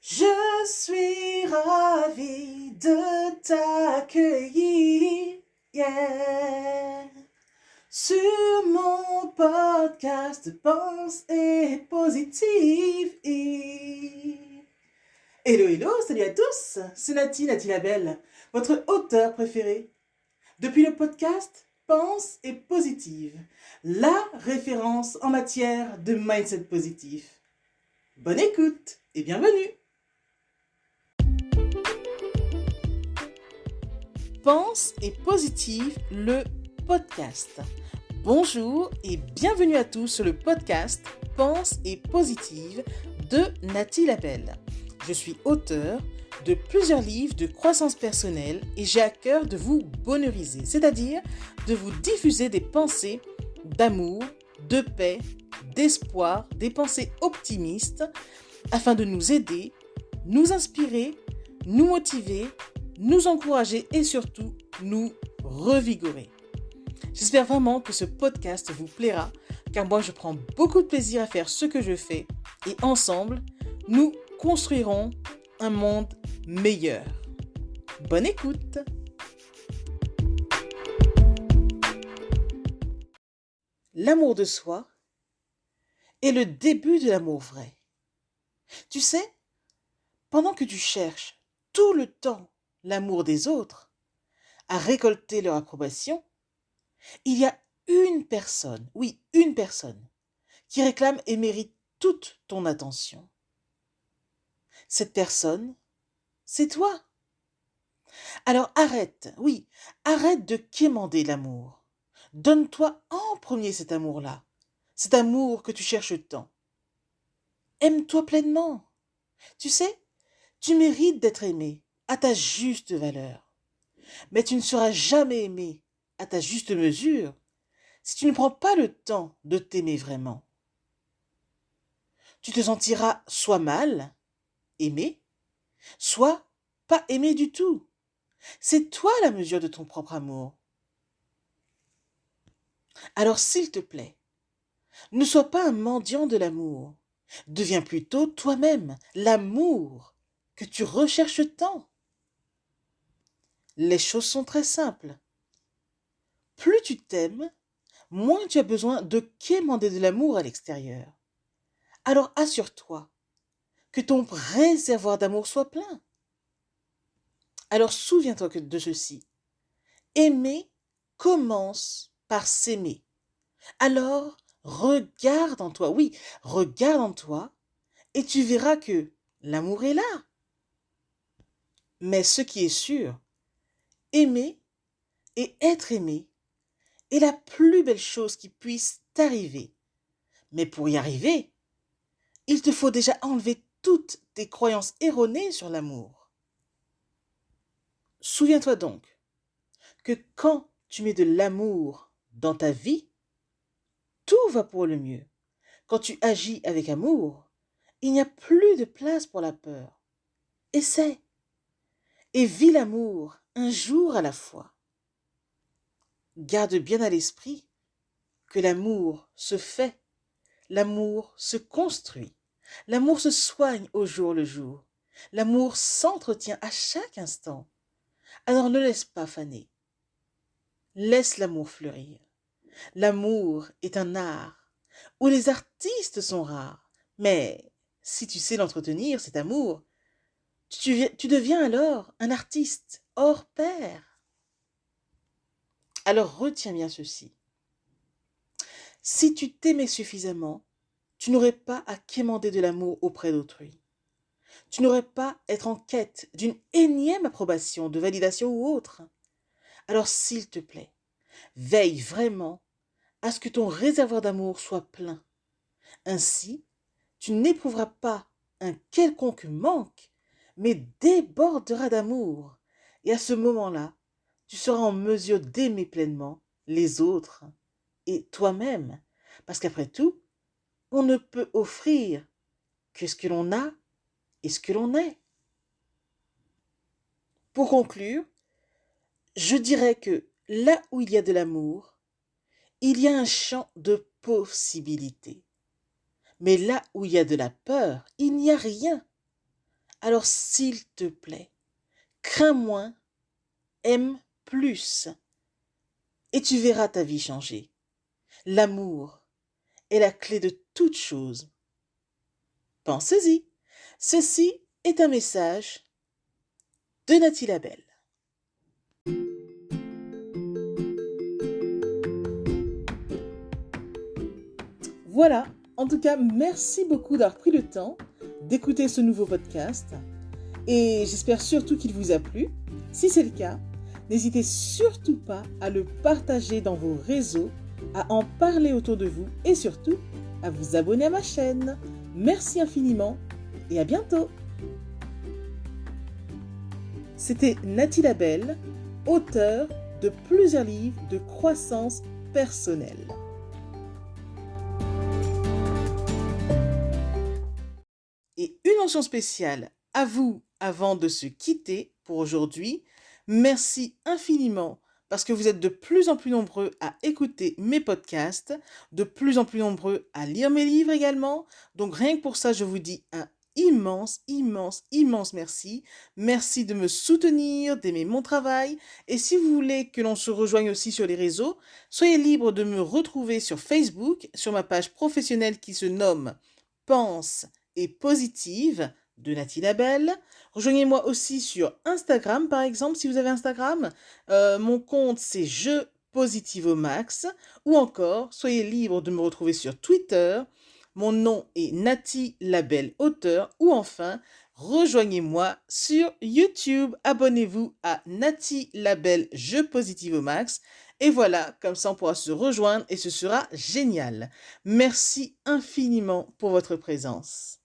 Je suis ravie de t'accueillir, yeah, sur mon podcast Pense et Positive. Hello, hello, salut à tous, c'est Nati la Belle, votre auteur préféré. Depuis le podcast Pense et Positive, la référence en matière de mindset positif. Bonne écoute et bienvenue. Pense et Positive, le podcast. Bonjour et bienvenue à tous sur le podcast Pense et Positive de Nati la Belle. Je suis auteur de plusieurs livres de croissance personnelle et j'ai à cœur de vous bonheuriser, c'est-à-dire de vous diffuser des pensées d'amour, de paix, d'espoir, des pensées optimistes afin de nous aider, nous inspirer, nous motiver, nous encourager et surtout nous revigorer. J'espère vraiment que ce podcast vous plaira car moi je prends beaucoup de plaisir à faire ce que je fais et ensemble nous construirons un monde meilleur. Bonne écoute! L'amour de soi est le début de l'amour vrai. Tu sais, pendant que tu cherches tout le temps l'amour des autres, à récolter leur approbation, il y a une personne, oui, une personne, qui réclame et mérite toute ton attention. Cette personne, c'est toi. Alors arrête, oui, arrête de quémander l'amour. Donne-toi en premier cet amour-là, cet amour que tu cherches tant. Aime-toi pleinement. Tu sais, tu mérites d'être aimé à ta juste valeur. Mais tu ne seras jamais aimé à ta juste mesure si tu ne prends pas le temps de t'aimer vraiment. Tu te sentiras soit mal, aimé, soit pas aimé du tout. C'est toi la mesure de ton propre amour. Alors s'il te plaît, ne sois pas un mendiant de l'amour. Deviens plutôt toi-même l'amour que tu recherches tant. Les choses sont très simples. Plus tu t'aimes, moins tu as besoin de quémander de l'amour à l'extérieur. Alors assure-toi que ton réservoir d'amour soit plein. Alors souviens-toi de ceci. Aimer commence par s'aimer. Alors regarde en toi, oui, regarde en toi et tu verras que l'amour est là. Mais ce qui est sûr, aimer et être aimé est la plus belle chose qui puisse t'arriver. Mais pour y arriver, il te faut déjà enlever toutes tes croyances erronées sur l'amour. Souviens-toi donc que quand tu mets de l'amour dans ta vie, tout va pour le mieux. Quand tu agis avec amour, il n'y a plus de place pour la peur. Essaie et vis l'amour un jour à la fois. Garde bien à l'esprit que l'amour se fait, l'amour se construit, l'amour se soigne au jour le jour, l'amour s'entretient à chaque instant. Alors ne laisse pas faner, laisse l'amour fleurir. L'amour est un art où les artistes sont rares, mais si tu sais l'entretenir, cet amour, tu deviens alors un artiste hors pair. Alors retiens bien ceci. Si tu t'aimais suffisamment, tu n'aurais pas à quémander de l'amour auprès d'autrui. Tu n'aurais pas à être en quête d'une énième approbation, de validation ou autre. Alors s'il te plaît, veille vraiment à ce que ton réservoir d'amour soit plein. Ainsi, tu n'éprouveras pas un quelconque manque, mais déborderas d'amour. Et à ce moment-là, tu seras en mesure d'aimer pleinement les autres et toi-même. Parce qu'après tout, on ne peut offrir que ce que l'on a et ce que l'on est. Pour conclure, je dirais que là où il y a de l'amour, il y a un champ de possibilités. Mais là où il y a de la peur, il n'y a rien. Alors s'il te plaît, crains moins, aime plus, et tu verras ta vie changer. L'amour est la clé de toute chose. Pensez-y. Ceci est un message de Nathalie Labelle. Voilà, en tout cas, merci beaucoup d'avoir pris le temps d'écouter ce nouveau podcast et j'espère surtout qu'il vous a plu. Si c'est le cas, n'hésitez surtout pas à le partager dans vos réseaux, à en parler autour de vous et surtout à vous abonner à ma chaîne. Merci infiniment et à bientôt. C'était Nathalie Labelle, auteure de plusieurs livres de croissance personnelle. Et une mention spéciale à vous avant de se quitter pour aujourd'hui. Merci infiniment parce que vous êtes de plus en plus nombreux à écouter mes podcasts, de plus en plus nombreux à lire mes livres également. Donc rien que pour ça, je vous dis un immense, immense, immense merci. Merci de me soutenir, d'aimer mon travail. Et si vous voulez que l'on se rejoigne aussi sur les réseaux, soyez libre de me retrouver sur Facebook, sur ma page professionnelle qui se nomme Pense et positive de Nathalie Labelle. Rejoignez-moi aussi sur Instagram, par exemple, si vous avez Instagram. Mon compte, c'est Je Positive au Max. Ou encore, soyez libre de me retrouver sur Twitter. Mon nom est Nathalie Labelle, auteur. Ou enfin, rejoignez-moi sur YouTube. Abonnez-vous à Nathalie Labelle, Je Positive au Max. Et voilà, comme ça on pourra se rejoindre et ce sera génial. Merci infiniment pour votre présence.